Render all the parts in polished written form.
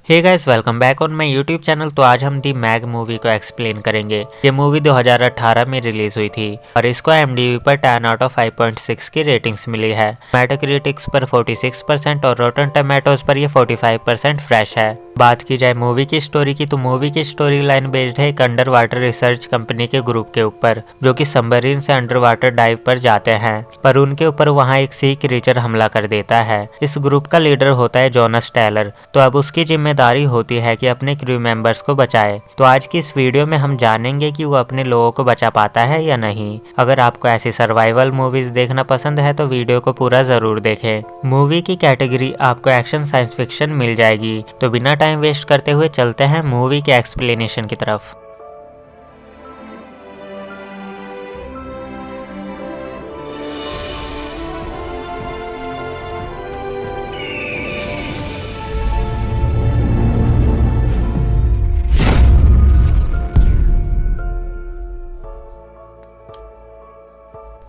Hey guys, welcome back on my YouTube channel. तो आज हम दी मैग मूवी को एक्सप्लेन करेंगे। ये मूवी 2018 में रिलीज हुई थी और इसको IMDb पर 10 आउट ऑफ 5.6 की रेटिंग्स मिली है। मेटाक्रिटिक्स पर 46% और रोटन टमेटोज पर ये 45% फ्रेश है। बात की जाए मूवी की स्टोरी की, तो मूवी की स्टोरी लाइन बेस्ड है एक अंडर वाटर रिसर्च कंपनी के ग्रुप के ऊपर, जो कि सबमरीन से अंडर वाटर डाइव पर जाते हैं, पर उनके ऊपर वहां एक सी क्रीचर हमला कर देता है। इस ग्रुप का लीडर होता है जोनस टेलर। तो अब उसकी जिम्मेदारी होती है कि अपने क्रू मेंबर्स को बचाए। तो आज की इस वीडियो में हम जानेंगे कि वो अपने लोगों को बचा पाता है या नहीं। अगर आपको ऐसी सर्वाइवल मूवीज देखना पसंद है तो वीडियो को पूरा जरूर देखें। मूवी की कैटेगरी आपको एक्शन साइंस फिक्शन मिल जाएगी। तो बिना टाइम वेस्ट करते हुए चलते हैं मूवी के एक्सप्लेनेशन की तरफ।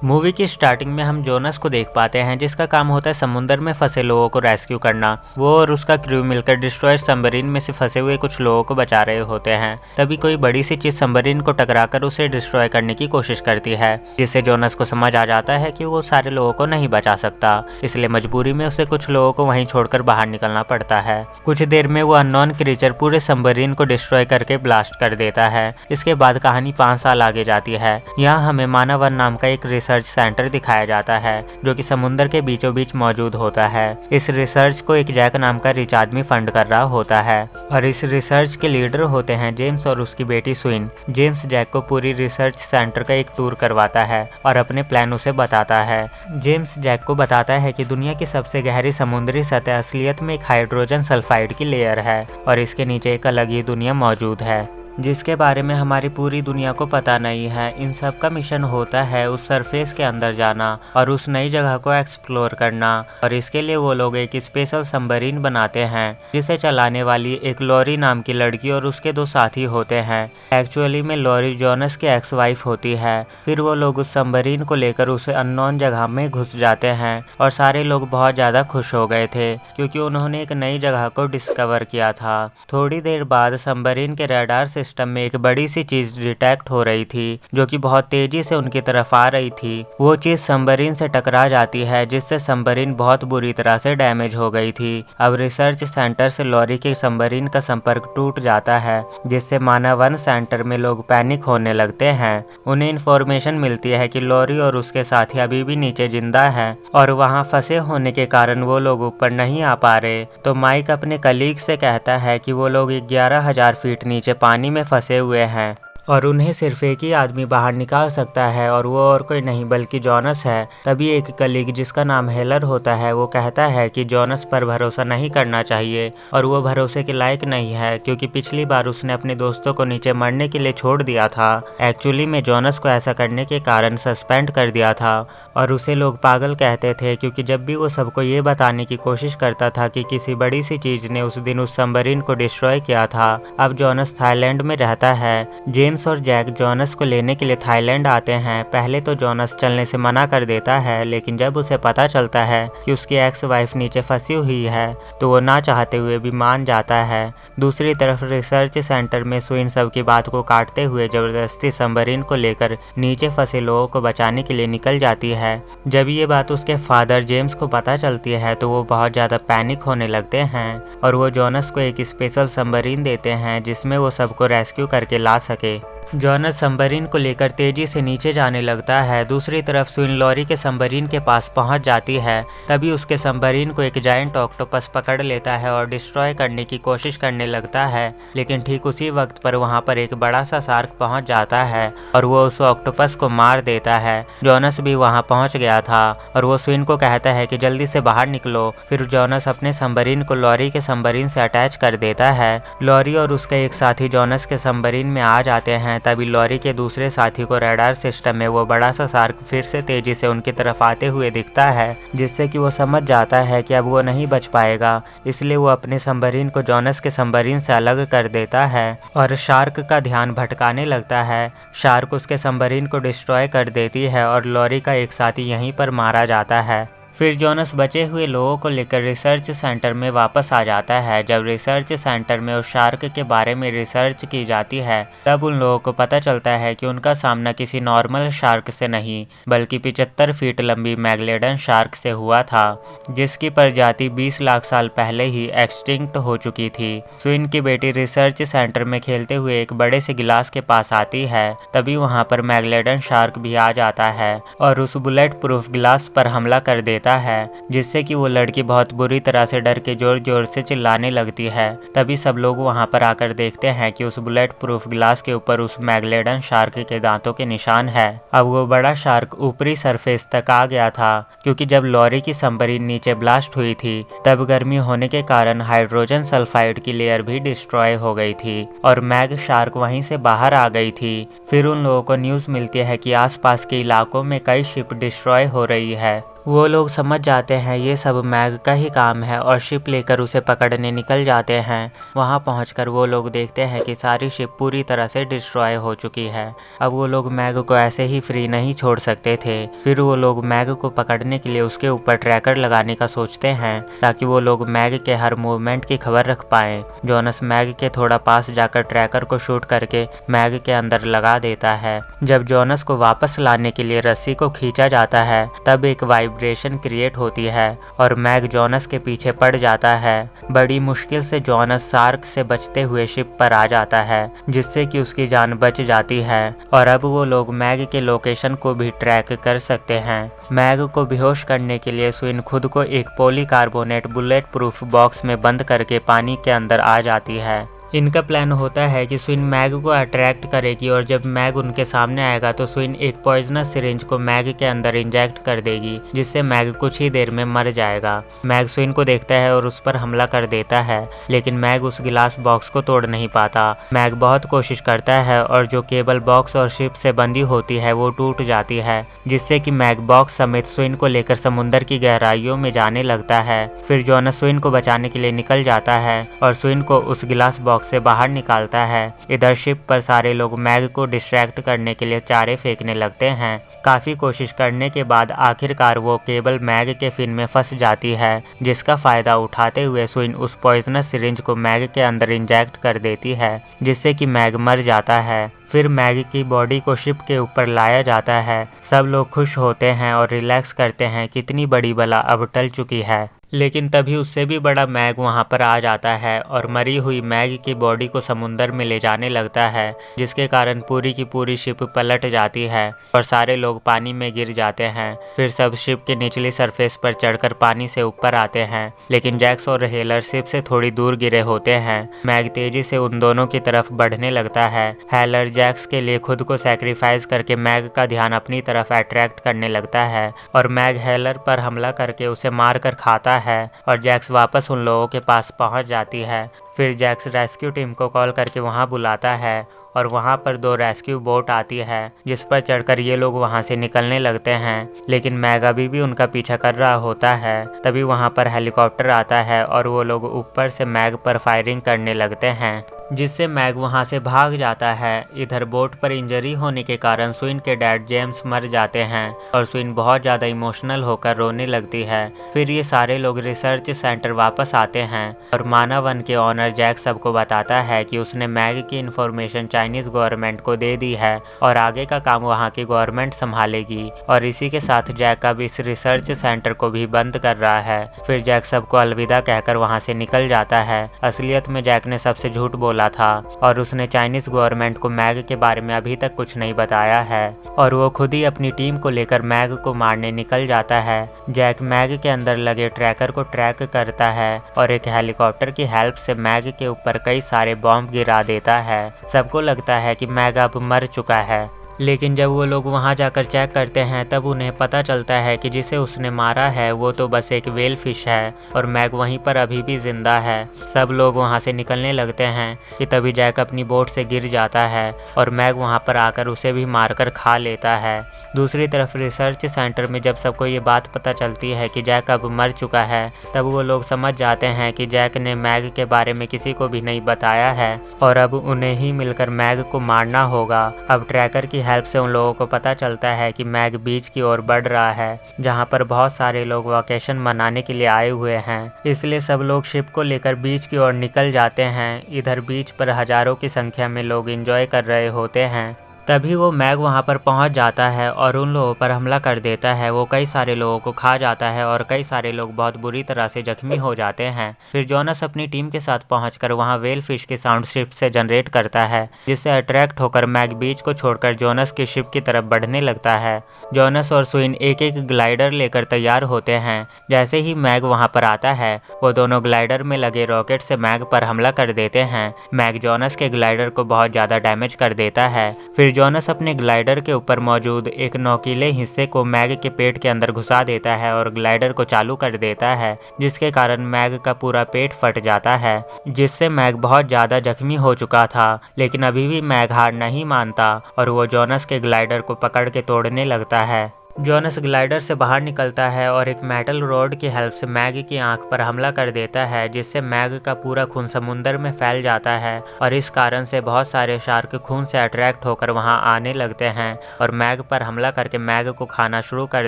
मूवी की स्टार्टिंग में हम जोनस को देख पाते हैं, जिसका काम होता है समुद्र में फंसे लोगों को रेस्क्यू करना। वो और उसका क्रू मिलकर डिस्ट्रॉयर सबमरीन में से फंसे हुए कुछ लोगों को बचा रहे होते हैं। तभी कोई बड़ी सी चीज सबमरीन को टकराकर उसे डिस्ट्रॉय करने की कोशिश करती है, जिससे जोनस को समझ आ जाता है कि वो सारे लोगों को नहीं बचा सकता। इसलिए मजबूरी में उसे कुछ लोगों को वहीं छोड़कर बाहर निकलना पड़ता है। कुछ देर में वो अननोन क्रीचर पूरे सबमरीन को डिस्ट्रॉय करके ब्लास्ट कर देता है। इसके बाद कहानी 5 साल आगे जाती है। यहाँ हमें मानवन नाम का एक रिसर्च सेंटर दिखाया जाता है, जो कि समुद्र के बीचों बीच मौजूद होता है। इस रिसर्च को एक जैक नाम का रिच आदमी फंड कर रहा होता है और इस रिसर्च के लीडर होते हैं जेम्स और उसकी बेटी स्विन। जेम्स जैक को पूरी रिसर्च सेंटर का एक टूर करवाता है और अपने प्लान उसे बताता है। जेम्स जैक को बताता है कि दुनिया की सबसे गहरी समुद्री सतह असलियत में एक हाइड्रोजन सल्फाइड की लेयर है और इसके नीचे एक अलग ही दुनिया मौजूद है, जिसके बारे में हमारी पूरी दुनिया को पता नहीं है। इन सब का मिशन होता है उस सरफेस के अंदर जाना और उस नई जगह को एक्सप्लोर करना। और इसके लिए वो लोग एक स्पेशल सबमरीन बनाते हैं, जिसे चलाने वाली एक लॉरी नाम की लड़की और उसके 2 साथी होते हैं। एक्चुअली में लॉरी जोनस की एक्स वाइफ होती है। फिर वो लोग उस सबमरीन को लेकर उसे अननोन जगह में घुस जाते हैं और सारे लोग बहुत ज्यादा खुश हो गए थे, क्योंकि उन्होंने एक नई जगह को डिस्कवर किया था। थोड़ी देर बाद सबमरीन के रडार सिस्टम में एक बड़ी सी चीज डिटेक्ट हो रही थी, जो कि बहुत तेजी से उनकी तरफ आ रही थी। वो चीज सबमरीन से टकरा जाती है, जिससे सबमरीन बहुत बुरी तरह से डैमेज हो गई थी। अब रिसर्च सेंटर से लॉरी के सबमरीन का संपर्क टूट जाता है, जिससे मानवन सेंटर में लोग पैनिक होने लगते हैं। उन्हें इन्फॉर्मेशन मिलती है कि लॉरी और उसके साथी अभी भी नीचे जिंदा है और वहां फंसे होने के कारण वो लोग ऊपर नहीं आ पा रहे। तो माइक अपने कलीग से कहता है कि वो लोग 11,000 फीट नीचे पानी में फंसे हुए हैं और उन्हें सिर्फ एक ही आदमी बाहर निकाल सकता है और वो और कोई नहीं बल्कि जोनस है। तभी एक कलीग जिसका नाम हेलर होता है, वो कहता है कि जोनस पर भरोसा नहीं करना चाहिए और वो भरोसे के लायक नहीं है, क्योंकि पिछली बार उसने अपने दोस्तों को नीचे मरने के लिए छोड़ दिया था। एक्चुअली में जोनस को ऐसा करने के कारण सस्पेंड कर दिया था और उसे लोग पागल कहते थे, क्योंकि जब भी वो सबको ये बताने की कोशिश करता था कि किसी बड़ी सी चीज ने उस दिन उस सबमरीन को डिस्ट्रॉय किया था। अब जोनस थाईलैंड में रहता है। जेम्स और जैक जोनस को लेने के लिए थाईलैंड आते हैं। पहले तो जोनस चलने से मना कर देता है, लेकिन जब उसे पता चलता है कि उसकी एक्स वाइफ नीचे फंसी हुई है तो वो ना चाहते हुए भी मान जाता है। दूसरी तरफ रिसर्च सेंटर में स्विन सब की बात को काटते हुए जबरदस्ती सबमरीन को लेकर नीचे फंसे लोगों को बचाने के लिए निकल जाती है। जब ये बात उसके फादर जेम्स को पता चलती है तो वो बहुत ज्यादा पैनिक होने लगते हैं और वो जोनस को एक स्पेशल सबमरीन देते हैं, जिसमें वो सबको रेस्क्यू करके ला सके। जोनस सबमरीन को लेकर तेजी से नीचे जाने लगता है। दूसरी तरफ स्विन लॉरी के सबमरीन के पास पहुंच जाती है। तभी उसके सबमरीन को एक जायंट ऑक्टोपस पकड़ लेता है और डिस्ट्रॉय करने की कोशिश करने लगता है, लेकिन ठीक उसी वक्त पर वहां पर एक बड़ा सा शार्क पहुंच जाता है और वो उस ऑक्टोपस को मार देता है। जोनस भी वहां पहुंच गया था और वो स्विन को कहता है कि जल्दी से बाहर निकलो। फिर जोनस अपने सबमरीन को लॉरी के सबमरीन से अटैच कर देता है। लॉरी और उसका एक साथी जोनस के सबमरीन में आ जाते हैं। तभी लॉरी के दूसरे साथी को रडार सिस्टम में वो बड़ा सा शार्क फिर से तेजी से उनकी तरफ आते हुए दिखता है, जिससे कि वो समझ जाता है कि अब वो नहीं बच पाएगा। इसलिए वो अपने सबमरीन को जोनस के सबमरीन से अलग कर देता है और शार्क का ध्यान भटकाने लगता है। शार्क उसके सबमरीन को डिस्ट्रॉय कर देती है और लॉरी का एक साथी यहीं पर मारा जाता है। फिर जोनस बचे हुए लोगों को लेकर रिसर्च सेंटर में वापस आ जाता है। जब रिसर्च सेंटर में उस शार्क के बारे में रिसर्च की जाती है तब उन लोगों को पता चलता है कि उनका सामना किसी नॉर्मल शार्क से नहीं बल्कि 75 फीट लंबी मैगलेडन शार्क से हुआ था, जिसकी प्रजाति 20 लाख साल पहले ही एक्सटिंक्ट हो चुकी थी। स्विन की बेटी रिसर्च सेंटर में खेलते हुए एक बड़े से गिलास के पास आती है, तभी वहां पर मैगलेडन शार्क भी आ जाता है और उस बुलेट प्रूफ गिलास पर हमला कर देता है, जिससे कि वो लड़की बहुत बुरी तरह से डर के जोर जोर से चिल्लाने लगती है। तभी सब लोग वहां पर आकर देखते हैं कि उस बुलेट प्रूफ गिलास के ऊपर उस मैगलेडन शार्क के दांतों के निशान है। अब वो बड़ा शार्क ऊपरी सरफेस तक आ गया था, क्योंकि जब लॉरी की सबमरीन नीचे ब्लास्ट हुई थी तब गर्मी होने के कारण हाइड्रोजन सल्फाइड की लेयर भी डिस्ट्रॉय हो गई थी और मैग शार्क वहीं से बाहर आ गई थी। फिर उन लोगों को न्यूज मिलती है कि आसपास के इलाकों में कई शिप डिस्ट्रॉय हो रही है। वो लोग समझ जाते हैं ये सब मैग का ही काम है और शिप लेकर उसे पकड़ने निकल जाते हैं। वहां पहुंचकर वो लोग देखते हैं कि सारी शिप पूरी तरह से डिस्ट्रॉय हो चुकी है। अब वो लोग मैग को ऐसे ही फ्री नहीं छोड़ सकते थे। फिर वो लोग मैग को पकड़ने के लिए उसके ऊपर ट्रैकर लगाने का सोचते हैं ताकि वो लोग मैग के हर मूवमेंट की खबर रख पाए। जोनस मैग के थोड़ा पास जाकर ट्रैकर को शूट करके मैग के अंदर लगा देता है। जब जोनस को वापस लाने के लिए रस्सी को खींचा जाता है तब एक वाइब्रेशन क्रिएट होती है और मैग जोनस के पीछे पड़ जाता है। बड़ी मुश्किल से जोनस शार्क से बचते हुए शिप पर आ जाता है, जिससे कि उसकी जान बच जाती है और अब वो लोग मैग के लोकेशन को भी ट्रैक कर सकते हैं। मैग को बेहोश करने के लिए स्विन खुद को एक पॉलीकार्बोनेट बुलेट प्रूफ बॉक्स में बंद करके पानी के अंदर आ जाती है। इनका प्लान होता है कि स्विन मैग को अट्रैक्ट करेगी और जब मैग उनके सामने आएगा तो स्विन एक पॉइजनस सिरिंज को मैग के अंदर इंजेक्ट कर देगी, जिससे मैग कुछ ही देर में मर जाएगा। मैग स्विन को देखता है और उस पर हमला कर देता है, लेकिन मैग उस गिलास बॉक्स को तोड़ नहीं पाता। मैग बहुत कोशिश करता है और जो केबल बॉक्स और शिप से बंधी होती है वो टूट जाती है, जिससे कि मैग बॉक्स समेत स्विन को लेकर समुद्र की गहराइयों में जाने लगता है। फिर जोनस स्विन को बचाने के लिए निकल जाता है और स्विन को उस गिलास बॉक्स से बाहर निकालता है। इधर शिप पर सारे लोग मैग को डिस्ट्रैक्ट करने के लिए चारे फेंकने लगते हैं। काफी कोशिश करने के बाद आखिरकार वो केबल मैग के फिन में फंस जाती है, जिसका फायदा उठाते हुए स्विन उस पॉइजनस सिरिंज को मैग के अंदर इंजेक्ट कर देती है, जिससे कि मैग मर जाता है। फिर मैग की बॉडी को शिप के ऊपर लाया जाता है। सब लोग खुश होते हैं और रिलैक्स करते हैं, कितनी बड़ी बला अब टल चुकी है। लेकिन तभी उससे भी बड़ा मैग वहां पर आ जाता है और मरी हुई मैग की बॉडी को समुंदर में ले जाने लगता है, जिसके कारण पूरी की पूरी शिप पलट जाती है और सारे लोग पानी में गिर जाते हैं। फिर सब शिप के निचली सरफेस पर चढ़कर पानी से ऊपर आते हैं, लेकिन जैक्स और हेलर शिप से थोड़ी दूर गिरे होते हैं। मैग तेजी से उन दोनों की तरफ बढ़ने लगता है। हेलर जैक्स के लिए खुद को सैक्रिफाइस करके मैग का ध्यान अपनी तरफ अट्रैक्ट करने लगता है और मैग हेलर पर हमला करके उसे मार कर खाता है और जैक्स वापस उन लोगों के पास पहुंच जाती है। फिर जैक्स रेस्क्यू टीम को कॉल करके वहां बुलाता है और वहां पर 2 रेस्क्यू बोट आती है, जिस पर चढ़कर ये लोग वहां से निकलने लगते हैं, लेकिन मैग अभी भी उनका पीछा कर रहा होता है। तभी वहां पर हेलीकॉप्टर आता है और वो लोग ऊपर से मैग पर फायरिंग करने लगते हैं, जिससे मैग वहां से भाग जाता है। इधर बोट पर इंजरी होने के कारण स्विन के डैड जेम्स मर जाते हैं और स्विन बहुत ज़्यादा इमोशनल होकर रोने लगती है। फिर ये सारे लोग रिसर्च सेंटर वापस आते हैं और मानव वन के ऑनर जैक सबको बताता है कि उसने मैग की इन्फॉर्मेशन चाइनीज गवर्नमेंट को दे दी है और आगे का काम वहाँ की गवर्नमेंट संभालेगी। और इसी के साथ जैक अब इस रिसर्च सेंटर को भी बंद कर रहा है। फिर जैक सबको अलविदा कहकर वहाँ से निकल जाता है। असलियत में जैक ने सबसे झूठ बोला था और उसने चाइनीज गवर्नमेंट को मैग के बारे में अभी तक कुछ नहीं बताया है और वो खुद ही अपनी टीम को लेकर मैग को मारने निकल जाता है। जैक मैग के अंदर लगे ट्रैकर को ट्रैक करता है और एक हेलीकॉप्टर की हेल्प से मैग के ऊपर कई सारे बॉम्ब गिरा देता है। सबको लगता है कि मैग अब मर चुका है, लेकिन जब वो लोग वहां जाकर चेक करते हैं तब उन्हें पता चलता है कि जिसे उसने मारा है वो तो बस एक व्हेल फिश है और मैग वहीं पर अभी भी जिंदा है। सब लोग वहां से निकलने लगते हैं कि तभी जैक अपनी बोट से गिर जाता है और मैग वहां पर आकर उसे भी मारकर खा लेता है। दूसरी तरफ रिसर्च सेंटर में जब सबको ये बात पता चलती है कि जैक अब मर चुका है, तब वो लोग समझ जाते हैं कि जैक ने मैग के बारे में किसी को भी नहीं बताया है और अब उन्हें ही मिलकर मैग को मारना होगा। अब ट्रैकर की हेल्प से उन लोगों को पता चलता है कि मैग बीच की ओर बढ़ रहा है, जहाँ पर बहुत सारे लोग वेकेशन मनाने के लिए आए हुए हैं। इसलिए सब लोग शिप को लेकर बीच की ओर निकल जाते हैं। इधर बीच पर हजारों की संख्या में लोग एंजॉय कर रहे होते हैं। तभी वो मैग वहाँ पर पहुँच जाता है और उन लोगों पर हमला कर देता है। वो कई सारे लोगों को खा जाता है और कई सारे लोग बहुत बुरी तरह से जख्मी हो जाते हैं। फिर जोनस अपनी टीम के साथ पहुंचकर वहाँ वेल फिश की साउंड शिप से जनरेट करता है, जिससे अट्रैक्ट होकर मैग बीच को छोड़कर जोनस की शिप की तरफ बढ़ने लगता है। जोनस और स्विन एक एक ग्लाइडर लेकर तैयार होते हैं। जैसे ही मैग वहाँ पर आता है, वो दोनों ग्लाइडर में लगे रॉकेट से मैग पर हमला कर देते हैं। मैग जोनस के ग्लाइडर को बहुत ज्यादा डैमेज कर देता है। फिर जोनस अपने ग्लाइडर के ऊपर मौजूद एक नोकीले हिस्से को मैग के पेट के अंदर घुसा देता है और ग्लाइडर को चालू कर देता है, जिसके कारण मैग का पूरा पेट फट जाता है, जिससे मैग बहुत ज्यादा जख्मी हो चुका था। लेकिन अभी भी मैग हार नहीं मानता और वो जोनस के ग्लाइडर को पकड़ के तोड़ने लगता है। जोनस ग्लाइडर से बाहर निकलता है और एक मेटल रॉड की हेल्प से मैग की आंख पर हमला कर देता है, जिससे मैग का पूरा खून समुंदर में फैल जाता है और इस कारण से बहुत सारे शार्क खून से अट्रैक्ट होकर वहां आने लगते हैं और मैग पर हमला करके मैग को खाना शुरू कर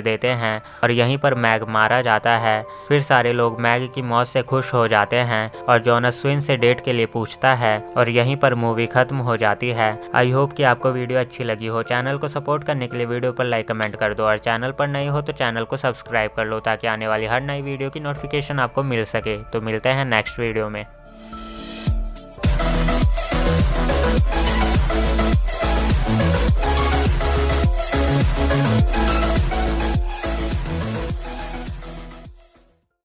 देते हैं और यहीं पर मैग मारा जाता है। फिर सारे लोग मैग की मौत से खुश हो जाते हैं और जोनस स्विन से डेट के लिए पूछता है और यहीं पर मूवी खत्म हो जाती है। आई होप कि आपको वीडियो अच्छी लगी हो। चैनल को सपोर्ट करने के लिए वीडियो पर लाइक कमेंट कर दो और चैनल पर नए हो तो चैनल को सब्सक्राइब कर लो, ताकि आने वाली हर नई वीडियो की नोटिफिकेशन आपको मिल सके। तो मिलते हैं नेक्स्ट वीडियो में।